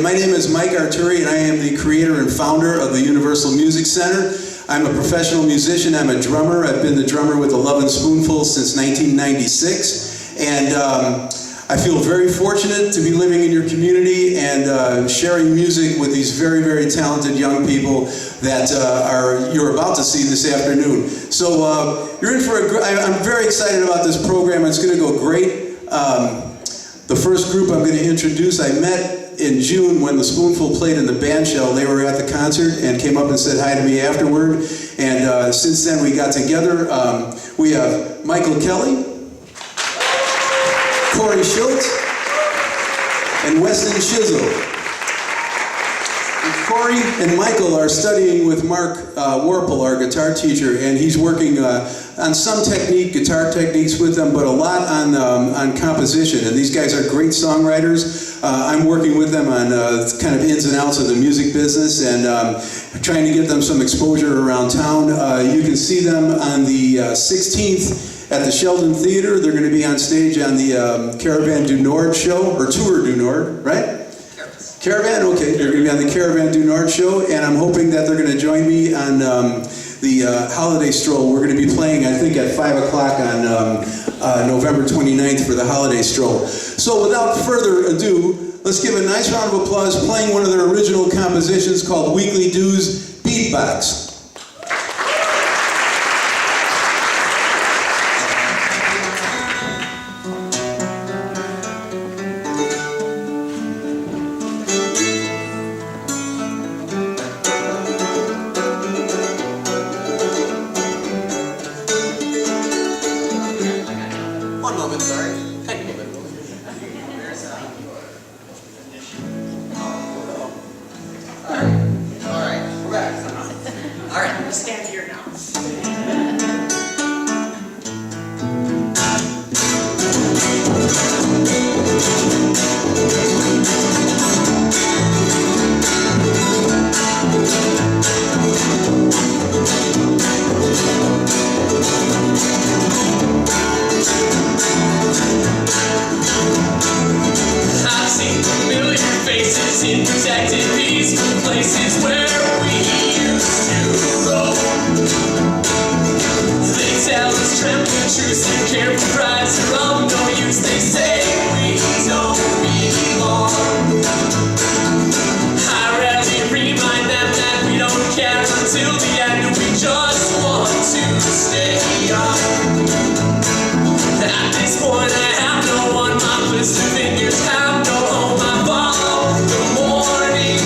My name is Mike Arturi, and I am the creator and founder of the Universal Music Center. I'm a professional musician. I'm a drummer. I've been the drummer with the Lovin' Spoonful since 1996. And I feel very fortunate to be living in your community and sharing music with these very, very talented young people that you're about to see this afternoon. So you're in for I'm very excited about this program. It's going to go great. The first group I'm going to introduce, I met in June when the Spoonful played in the band shell. They were at the concert and came up and said hi to me afterward. And since then we got together. We have Michael Kelly, Corey Schultz, and Weston Shizzle. Corey and Michael are studying with Mark Warple, our guitar teacher, and he's working on some guitar techniques with them, but a lot on composition. And these guys are great songwriters. I'm working with them on kind of ins and outs of the music business and trying to get them some exposure around town. You can see them on the 16th at the Sheldon Theater. They're going to be on stage on the Caravan du Nord show, or Tour du Nord, right? Caravan, okay. They're going to be on the Caravan du Nord show, and I'm hoping that they're going to join me on the Holiday Stroll. We're going to be playing, I think, at 5 o'clock on November 29th for the Holiday Stroll. So without further ado, let's give a nice round of applause playing one of their original compositions called Weekly Dues Beatbox. Stand here now. I've seen familiar faces in protected, peaceful places where we used to roam. They tell us trembling truths and careful cries are of no use. They say we don't belong. I rarely remind them that we don't care until the end. We just want to stay young. At this point I have no one. My blistered fingers have no home. I follow the morning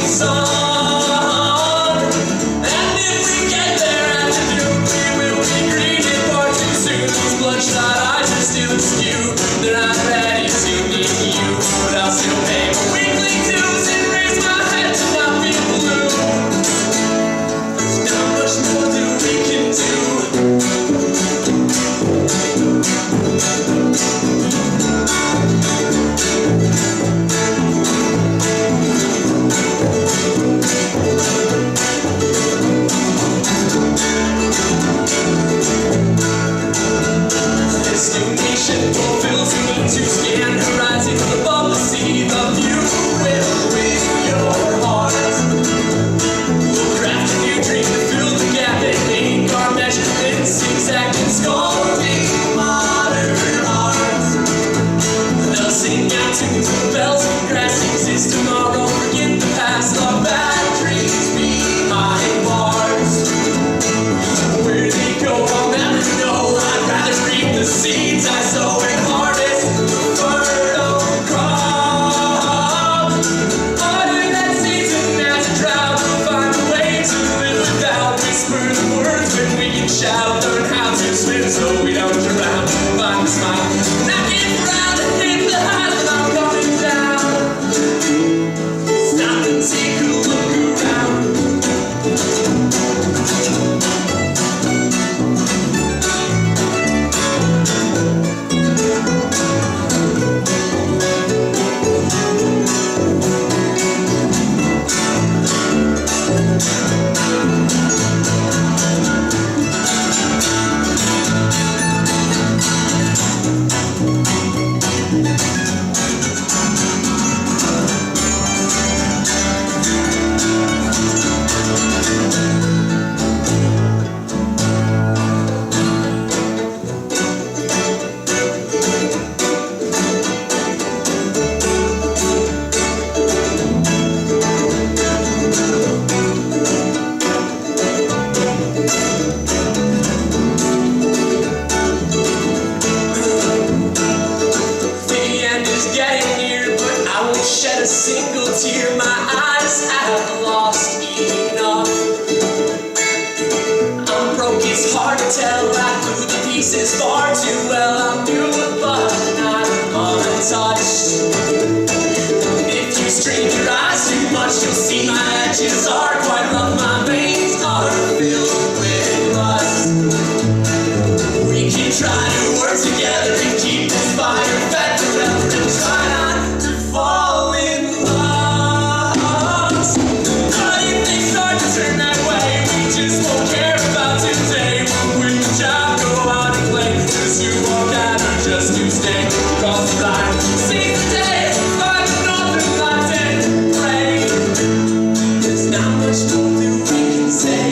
tear my eyes have lost enough. I'm broke, it's hard to tell. I glued the pieces far too well. I'm new but not untouched. If you strain your eyes too much, you'll see my edges are quite rough. My veins are filled with rust. We can try to work together and keep this fire fed forever and try not to fall in love. But if they start to turn that way, we just won't care about today. We'll quit the job, go out and play. Just to walk out or just to stay across the line. Seize the day, find nothing like it. Pray. There's not much more that we can say.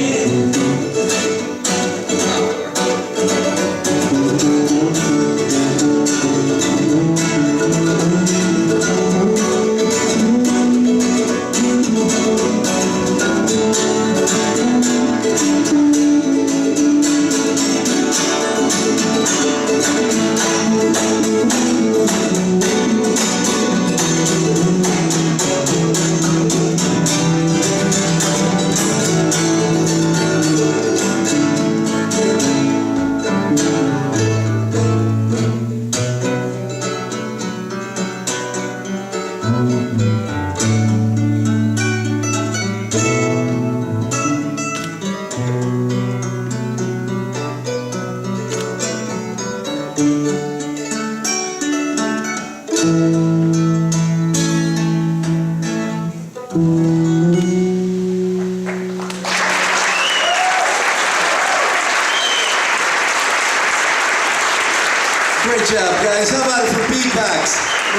Great job, guys. How about it for beatbox?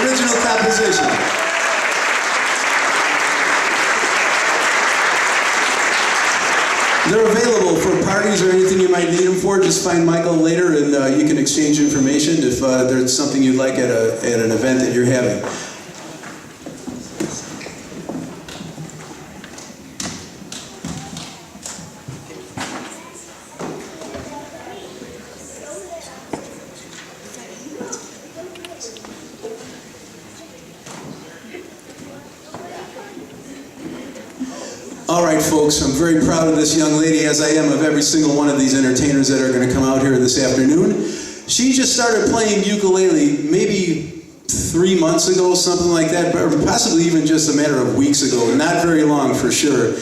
Original composition. They're available for parties or anything you might need them for. Just find Michael later and you can exchange information if there's something you'd like at an event that you're having. All right, folks, I'm very proud of this young lady, as I am of every single one of these entertainers that are going to come out here this afternoon. She just started playing ukulele maybe 3 months ago, something like that, or possibly even just a matter of weeks ago, not very long for sure.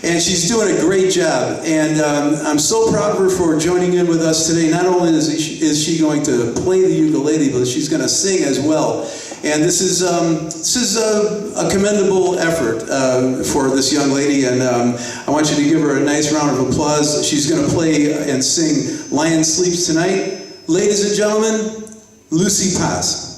And she's doing a great job, and I'm so proud of her for joining in with us today. Not only is she going to play the ukulele, but she's going to sing as well. And this is a commendable effort for this young lady, and I want you to give her a nice round of applause. She's going to play and sing Lion Sleeps Tonight. Ladies and gentlemen, Lucy Paz.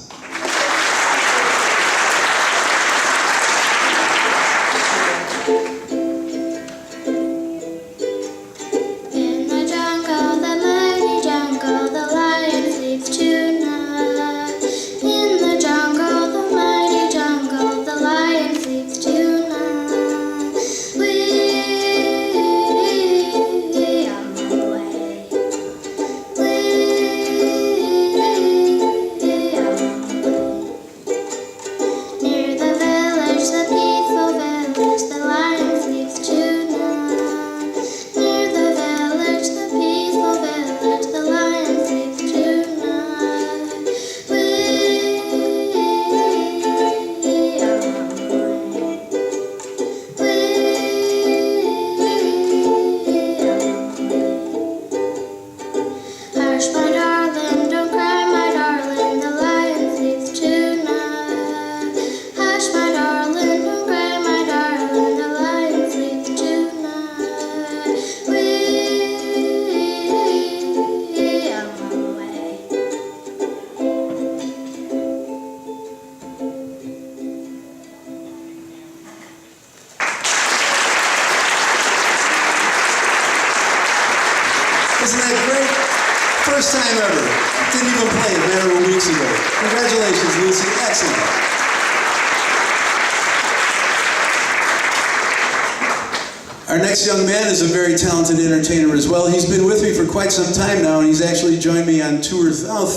Isn't that great? First time ever. Didn't even play it a matter of weeks ago. Congratulations, Lucy. Excellent. Our next young man is a very talented entertainer as well. He's been with me for quite some time now, and he's actually joined me on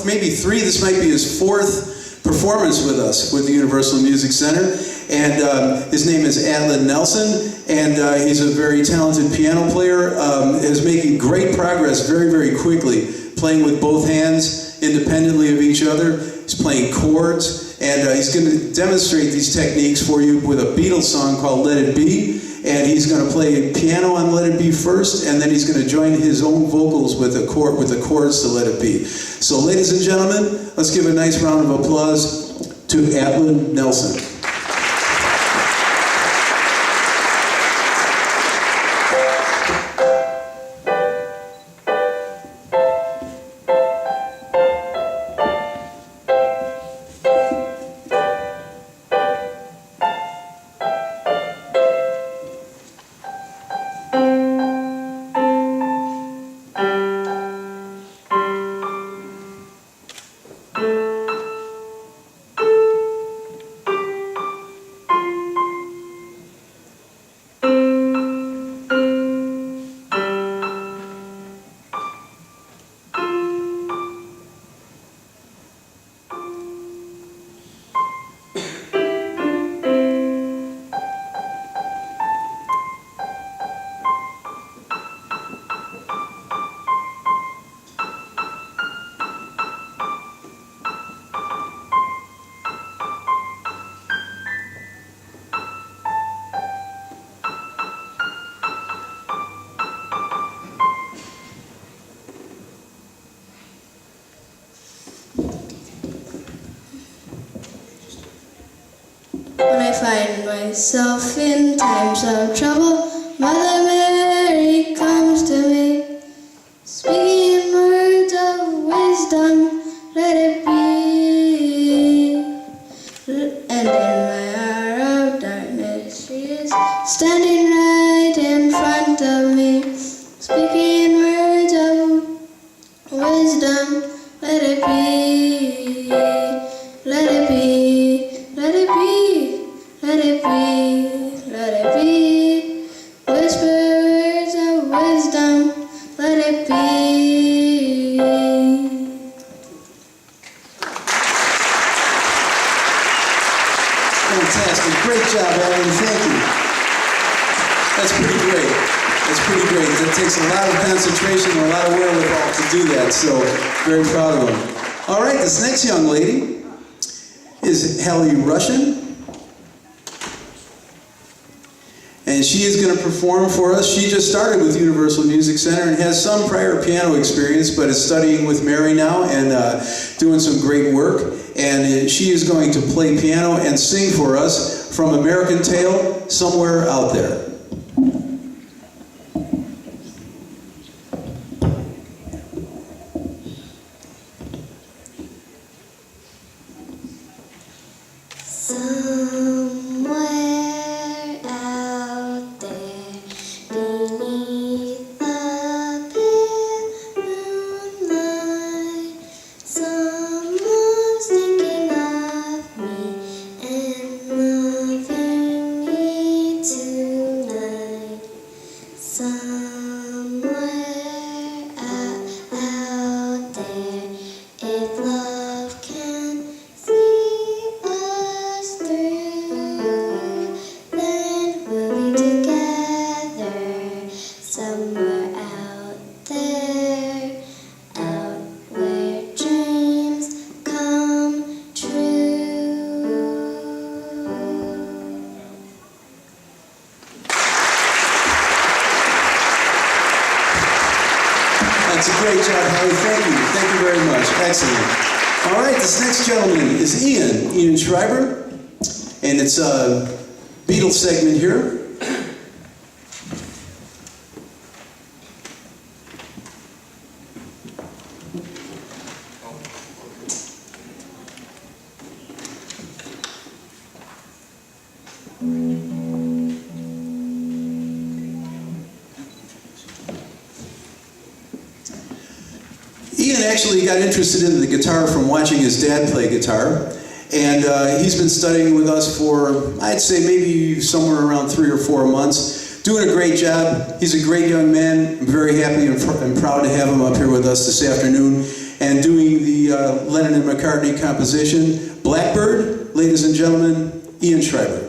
maybe 3. This might be his 4th performance with us with the Universal Music Center. And his name is Adlin Nelson, and he's a very talented piano player, is making great progress very, very quickly, playing with both hands independently of each other. He's playing chords, and he's going to demonstrate these techniques for you with a Beatles song called Let It Be. And he's going to play piano on Let It Be first, and then he's going to join his own vocals with the chords to Let It Be. So ladies and gentlemen, let's give a nice round of applause to Adlin Nelson. When I find myself in times of trouble, Mother Mary comes to me, speaking words of wisdom, let it be. And in my hour of darkness, she is standing right in front of me, speaking words of wisdom, let it be, let it be, let it be. Let it be, let it be, whisper words of wisdom, let it be. Fantastic, great job, Alan, thank you. That's pretty great, that's pretty great. That takes a lot of concentration and a lot of wherewithal to do that, so very proud of them. All right, this next young lady is Hallie Russian. And she is going to perform for us. She just started with Universal Music Center and has some prior piano experience, but is studying with Mary now and doing some great work. And she is going to play piano and sing for us from American Tail, Somewhere Out There. That's a great job, Harry. Thank you. Thank you very much. Excellent. All right, this next gentleman is Ian Schreiber, and it's a Beatles segment here. Ian actually got interested in the guitar from watching his dad play guitar, and he's been studying with us for, I'd say, maybe somewhere around 3 or 4 months. Doing a great job. He's a great young man. I'm very happy and proud to have him up here with us this afternoon and doing the Lennon and McCartney composition, Blackbird, ladies and gentlemen, Ian Schreiber.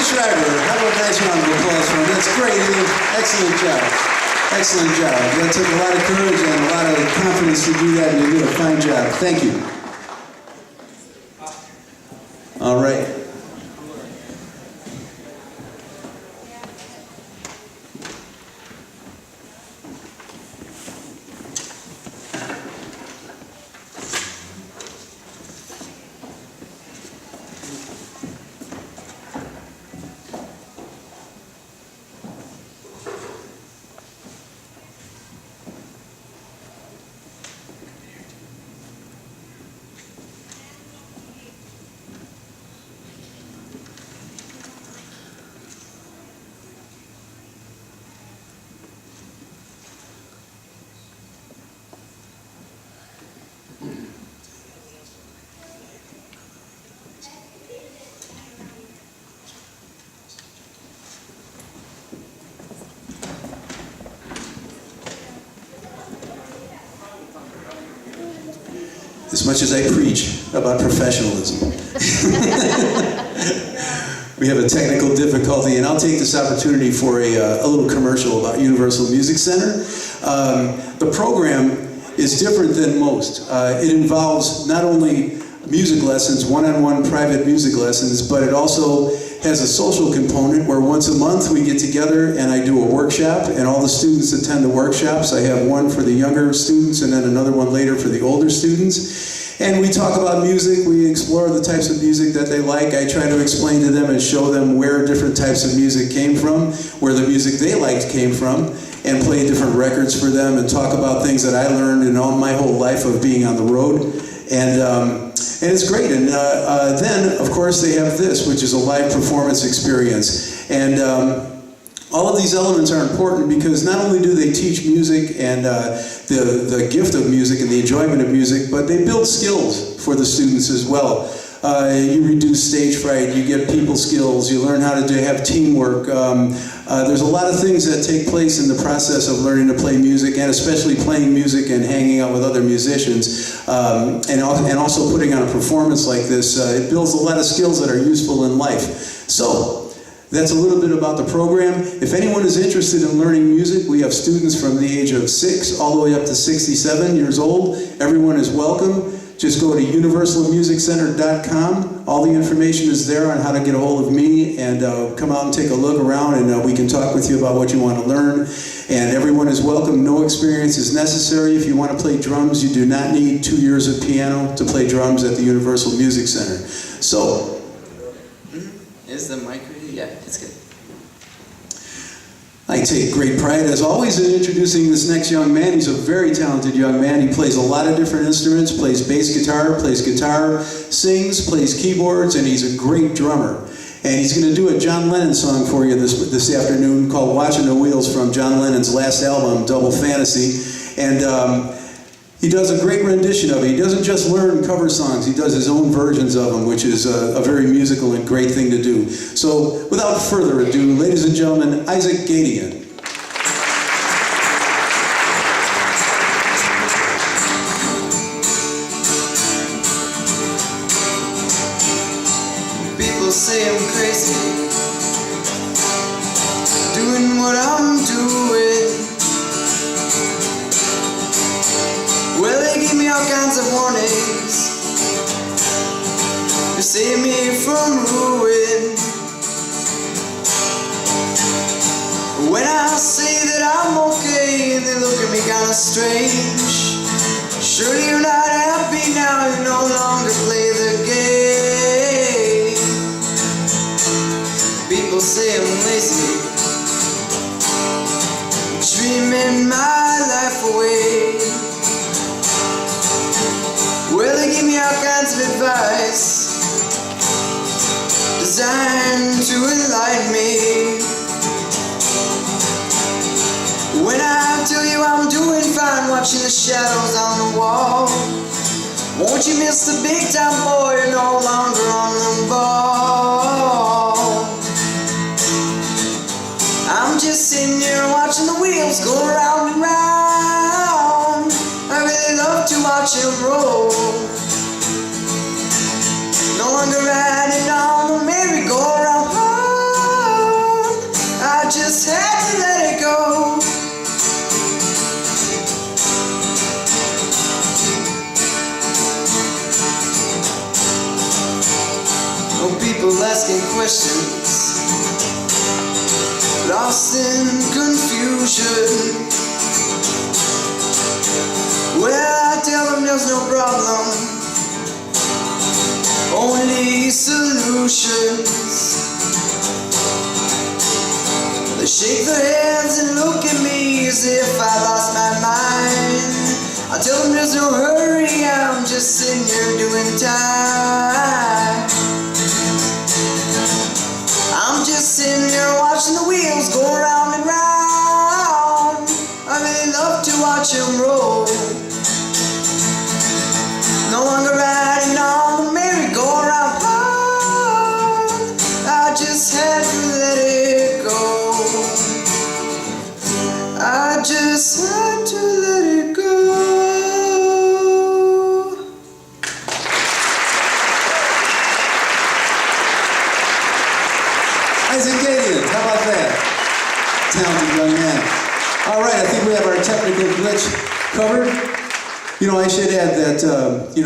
Schreiber, how about a nice round of applause for him? That's great, Ian. Excellent job. Excellent job. That took a lot of courage and a lot of confidence to do that, and you did a fine job. Thank you. All right. As much as I preach about professionalism. We have a technical difficulty, and I'll take this opportunity for a little commercial about Universal Music Center. The program is different than most. It involves not only music lessons, one-on-one private music lessons, but it also has a social component where once a month we get together and I do a workshop, and all the students attend the workshops. I have one for the younger students and then another one later for the older students. And we talk about music, we explore the types of music that they like. I try to explain to them and show them where different types of music came from, where the music they liked came from, and play different records for them and talk about things that I learned in all my whole life of being on the road. And it's great. And then, of course, they have this, which is a live performance experience. And all of these elements are important because not only do they teach music and the gift of music and the enjoyment of music, but they build skills for the students as well. You reduce stage fright, you get people skills, you learn how to have teamwork. There's a lot of things that take place in the process of learning to play music, and especially playing music and hanging out with other musicians, and also putting on a performance like this. It builds a lot of skills that are useful in life. So, that's a little bit about the program. If anyone is interested in learning music, we have students from the age of 6 all the way up to 67 years old. Everyone is welcome. just go to universalmusiccenter.com. All the information is there on how to get a hold of me, and come out and take a look around, and we can talk with you about what you want to learn. And everyone is welcome. No experience is necessary. If you want to play drums, you do not need 2 years of piano to play drums at the Universal Music Center. So, is the mic ready? Yeah, it's good. I take great pride, as always, in introducing this next young man. He's a very talented young man. He plays a lot of different instruments, plays bass guitar, sings, plays keyboards, and he's a great drummer. And he's going to do a John Lennon song for you this afternoon called Watching the Wheels from John Lennon's last album, Double Fantasy. And he does a great rendition of it. He doesn't just learn cover songs, he does his own versions of them, which is a very musical and great thing to do. So, without further ado, ladies and gentlemen, Isaac Gadian. People say I'm crazy, doing what I'm doing. Well, they give me all kinds of warnings to save me from ruin. When I say that I'm okay, they look at me kinda strange. Surely you're not happy now, you no longer play the game. People say I'm lazy, dreaming my life away. Well, they give me all kinds of advice designed to enlighten me. When I tell you I'm doing fine, watching the shadows on the wall, won't you miss the big time boy, you're no longer on the ball. I'm just sitting here watching the wheels go round and round. I really love to watch him roll. No longer riding on the merry-go-round. I just had to let it go. No people asking questions, lost in confusion. Well, I tell them there's no problem, only solutions. They shake their heads and look at me as if I lost my mind. I tell them there's no hurry, I'm just sitting here doing time. I'm just sitting here watching the wheels go round and round. I really love to watch them roll. No longer riding on the merry-go-round. I just had to let it go. I just had to let it go. Isaac Gadian, how about that? Talented young man. All right, I think we have our technical glitch covered. You know, I should add that,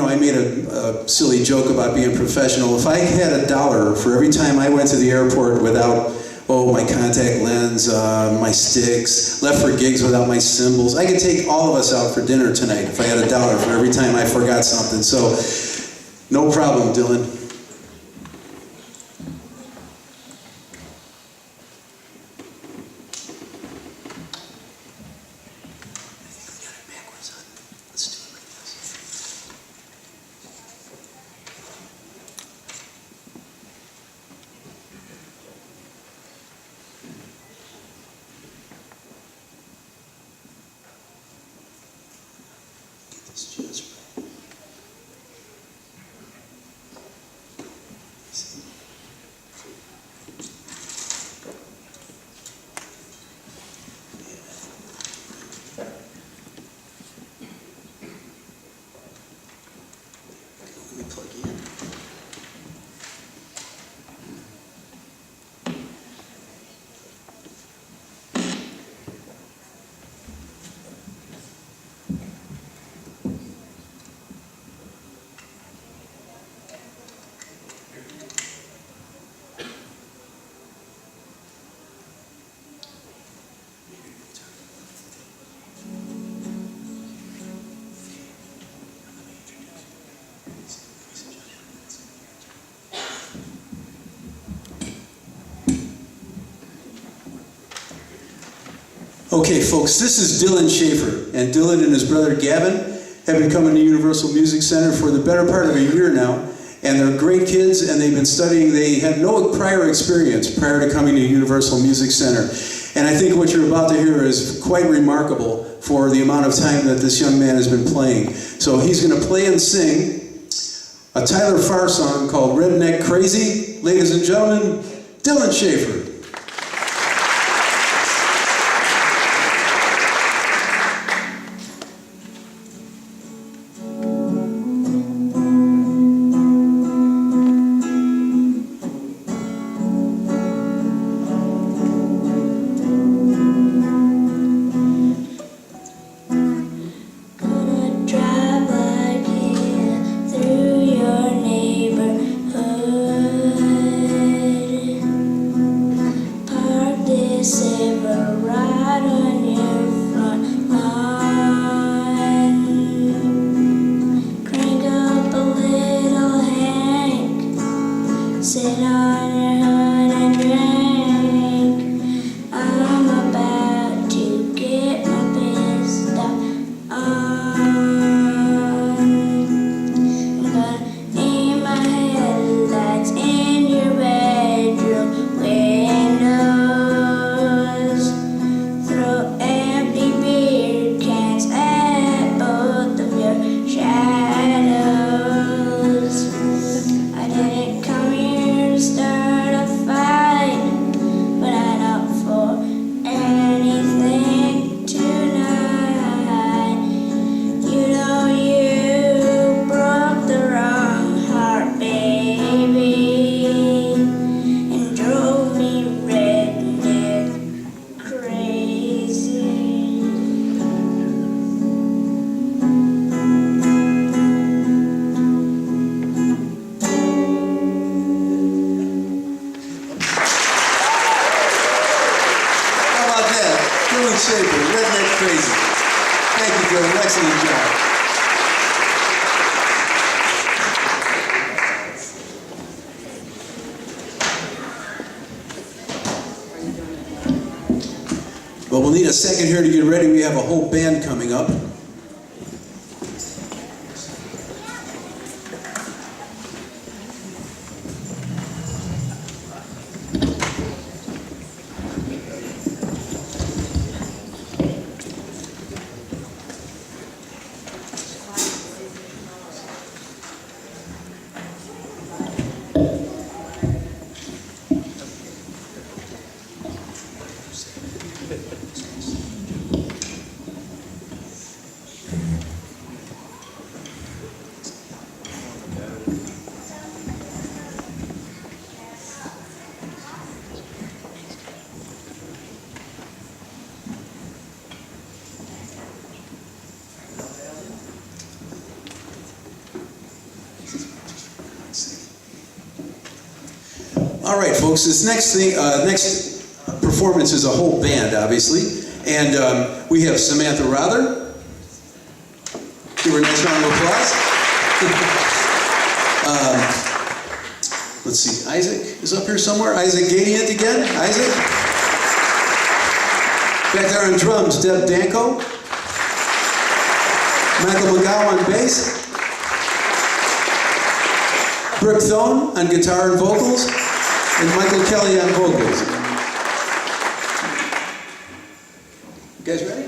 I made a silly joke about being professional. If I had $1 for every time I went to the airport without, my contact lens, my sticks, left for gigs without my cymbals, I could take all of us out for dinner tonight if I had $1 for every time I forgot something. So, no problem, Dylan. Okay, folks, this is Dylan Schaefer, and Dylan and his brother Gavin have been coming to Universal Music Center for the better part of a year now, and they're great kids, and they've been studying. They had no prior experience prior to coming to Universal Music Center, and I think what you're about to hear is quite remarkable for the amount of time that this young man has been playing. So he's going to play and sing a Tyler Farr song called Redneck Crazy. Ladies and gentlemen, Dylan Schaefer. Redneck Crazy. Thank you, Dylan. Excellent job. Well, we'll need a second here to get ready. We have a whole band coming up. All right, folks. This next performance is a whole band, obviously, and we have Samantha Rother. Give her a nice round of applause. Let's see, Isaac is up here somewhere. Isaac Gadiant again. Isaac. Back there on drums, Deb Danko. Michael McGowan on bass. Brooke Thone on guitar and vocals. And Michael Kelly on vocals. You guys ready?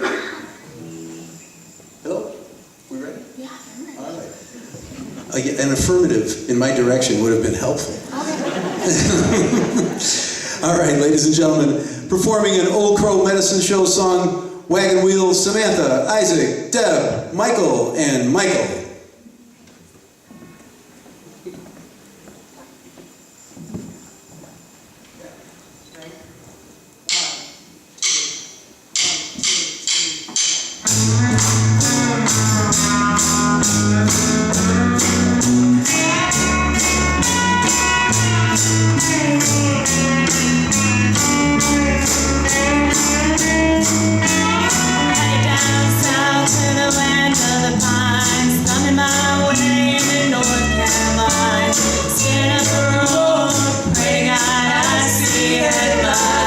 Hello? We ready? Yeah, I'm ready. All right. An affirmative in my direction would have been helpful. Okay. All right, ladies and gentlemen, performing an Old Crow Medicine Show song, Wagon Wheel, Samantha, Isaac, Deb, Michael, and Michael. Skin up the road, pray to God I see it.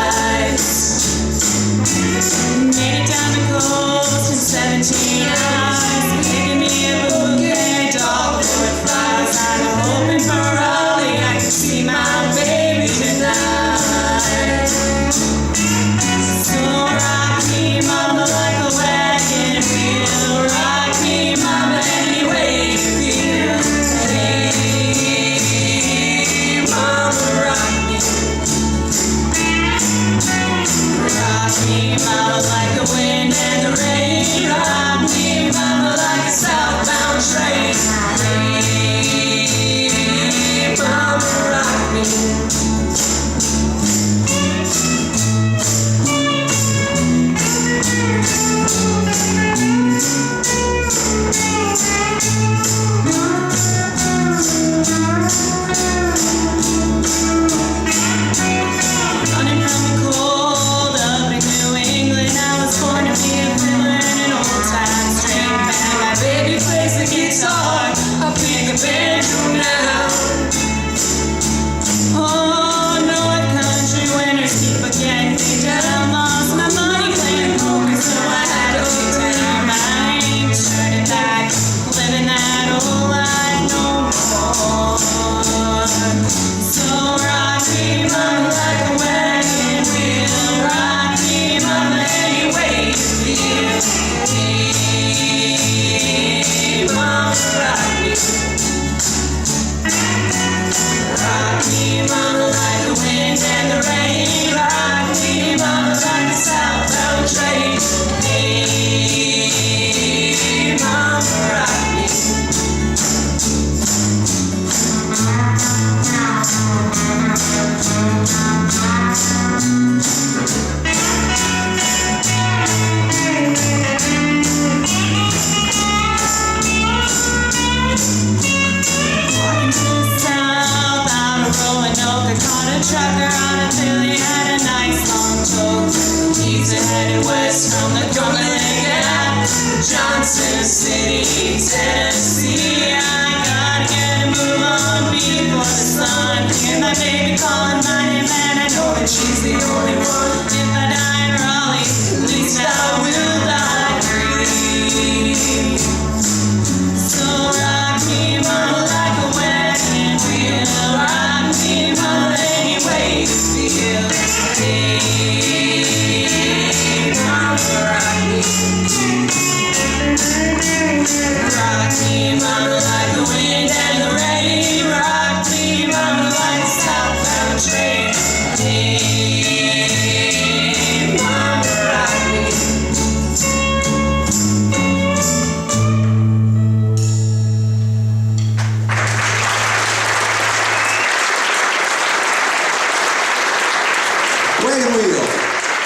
Wagon Wheel,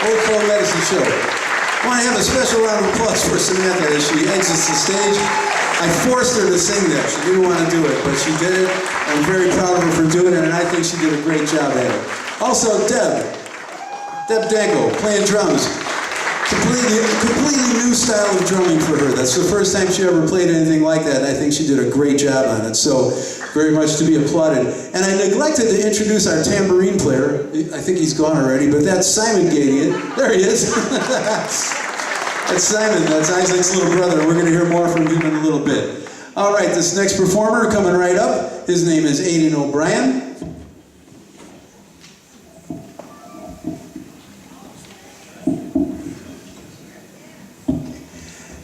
Old Cold Medicine Show. I want to have a special round of applause for Samantha as she exits the stage. I forced her to sing that. She didn't want to do it, but she did it. I'm very proud of her for doing it, and I think she did a great job at it. Also, Deb Danko, playing drums. Completely new style of drumming for her. That's the first time she ever played anything like that, and I think she did a great job on it. So, very much to be applauded. And I neglected to introduce our tambourine player. I think he's gone already, but that's Simon Gadian. There he is. That's Simon. That's Isaac's little brother. We're going to hear more from him in a little bit. All right, this next performer coming right up, his name is Aidan O'Brien.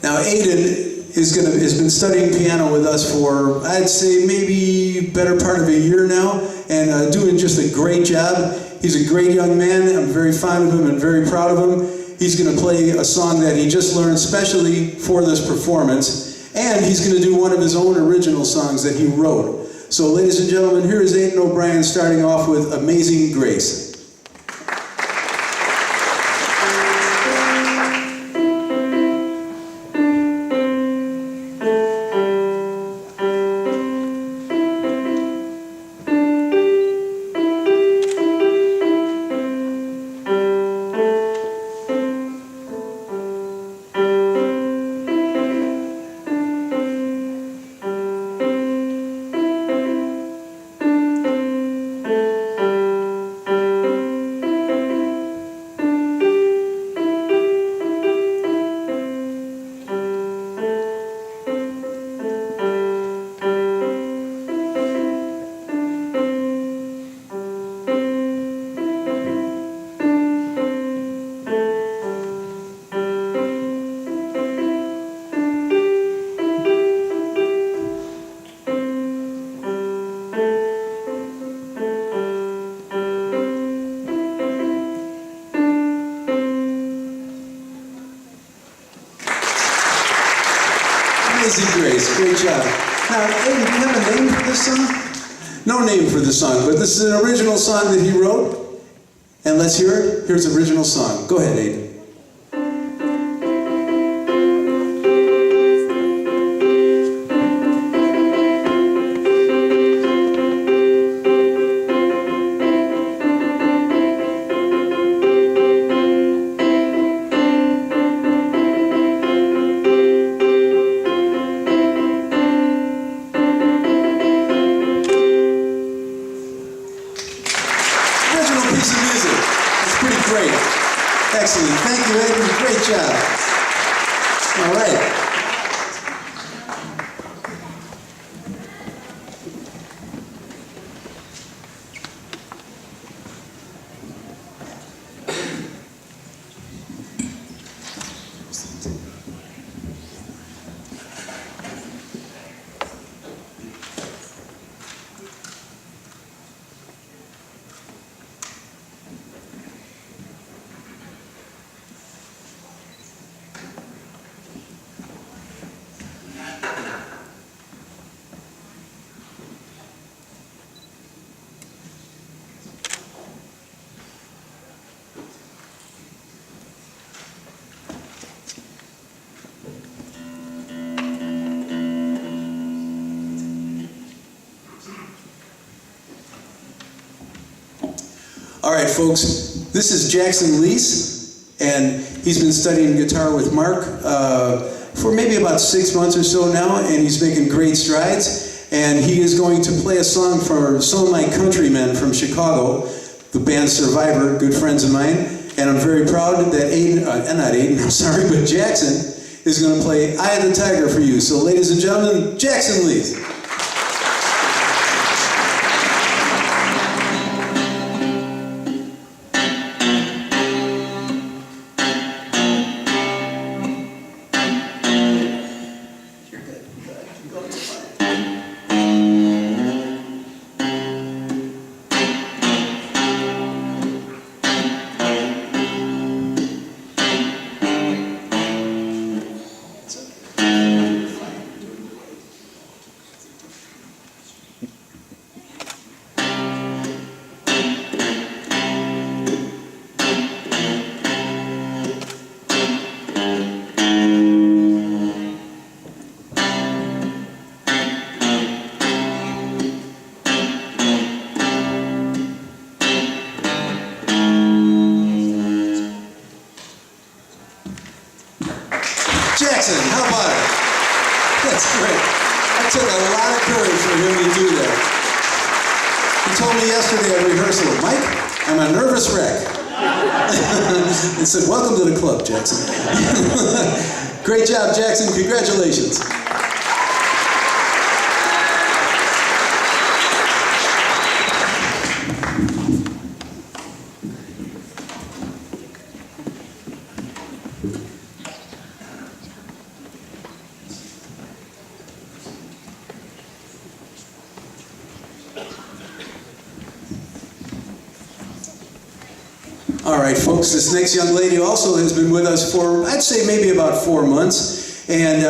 Now, Aidan has been studying piano with us for, I'd say, maybe better part of a year now, and doing just a great job. He's a great young man. I'm very fond of him and very proud of him. He's going to play a song that he just learned specially for this performance, and he's going to do one of his own original songs that he wrote. So, ladies and gentlemen, here is Aidan O'Brien starting off with Amazing Grace. Amazing Grace, great job. Now, Aidan, do you have a name for this song? No name for the song, but this is an original song that he wrote. And let's hear it. Here's the original song. Go ahead, Aidan. Excellent. Thank you, Aidan. Great job. All right. All right, folks, this is Jackson Leese, and he's been studying guitar with Mark for maybe about 6 months or so now, and he's making great strides. And he is going to play a song for some of my countrymen from Chicago, the band Survivor, good friends of mine. And I'm very proud that but Jackson is going to play Eye of the Tiger for you. So, ladies and gentlemen, Jackson Leese. Jackson, how about it? That's great. That took a lot of courage for him to do that. He told me yesterday at rehearsal, Mike, I'm a nervous wreck. And said, welcome to the club, Jackson. Great job, Jackson. Congratulations. All right, folks, this next young lady also has been with us for, I'd say, maybe about 4 months. And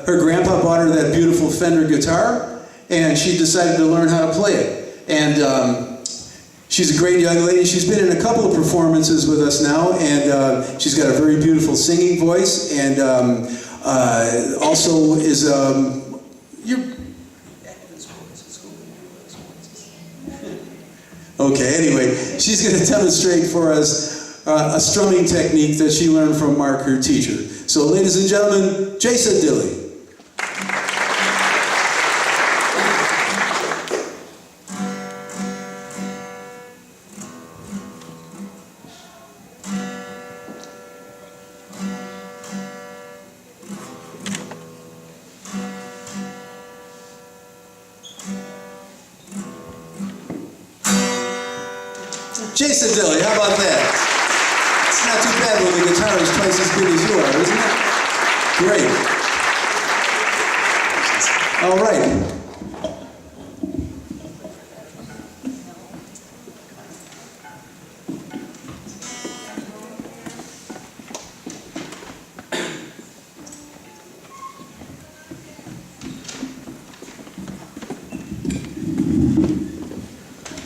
her grandpa bought her that beautiful Fender guitar, and she decided to learn how to play it. And she's a great young lady. She's been in a couple of performances with us now, and she's got a very beautiful singing voice, and also is, okay, anyway, she's going to demonstrate for us a strumming technique that she learned from Mark, her teacher. So, ladies and gentlemen, Jason Dilly. Jason Dilly, how about that? It's not too bad when the guitar is twice as good as you are, isn't it? Great. All right.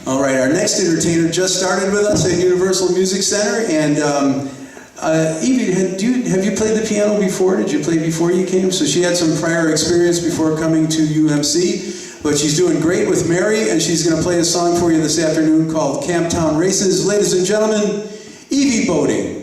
All right, our next entertainer just started with us at Universal Music Center, and Evie, have you played the piano before? Did you play before you came? So she had some prior experience before coming to UMC, but she's doing great with Mary, and she's going to play a song for you this afternoon called Camptown Races. Ladies and gentlemen, Evie Boating.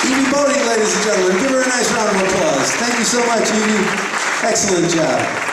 Evie Boating, ladies and gentlemen. Give her a nice round of applause. Thank you so much, Evie. Excellent job.